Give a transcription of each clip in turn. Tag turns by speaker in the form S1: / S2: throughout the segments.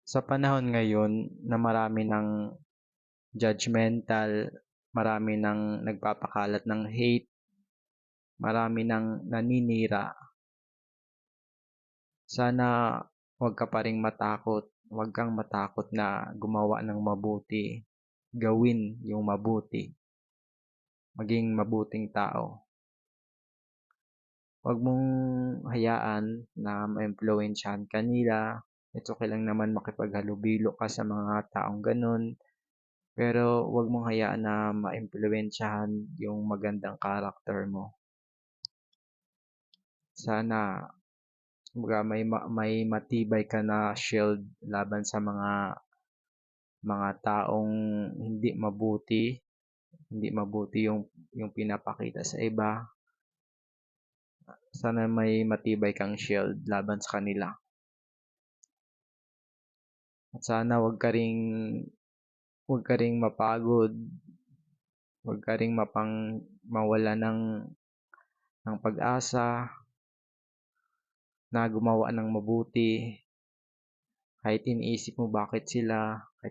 S1: Sa panahon ngayon na marami ng judgmental, marami ng nagpapakalat ng hate, marami ng naninira, sana huwag ka pa ring matakot, huwag kang matakot na gumawa ng mabuti, gawin yung mabuti, maging mabuting tao. Huwag mong hayaan na maimpluwensyahan ka nila. It's okay lang naman makipaghalubilo ka sa mga taong ganun. Pero huwag mong hayaan na maimpluwensyahan yung magandang karakter mo. Sana kumbaga may matibay ka na shield laban sa mga taong hindi mabuti yung pinapakita sa iba. Sana may matibay kang shield laban sa kanila. At sana huwag ka ring mapagod, huwag ka ring mawala ng pag-asa na gumawa ng mabuti. Kahit iniisip mo kahit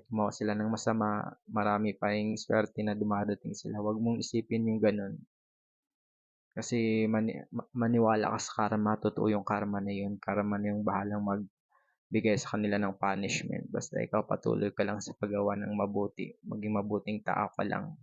S1: gumawa sila ng masama, marami pa ring swerte na dumadating sila. Huwag mong isipin yung ganun. Kasi maniwala ka sa karma, totoo yung karma na yun. Karma na yung bahalang magbigay sa kanila ng punishment. Basta ikaw patuloy ka lang sa paggawa ng mabuti. Maging mabuting tao ka lang.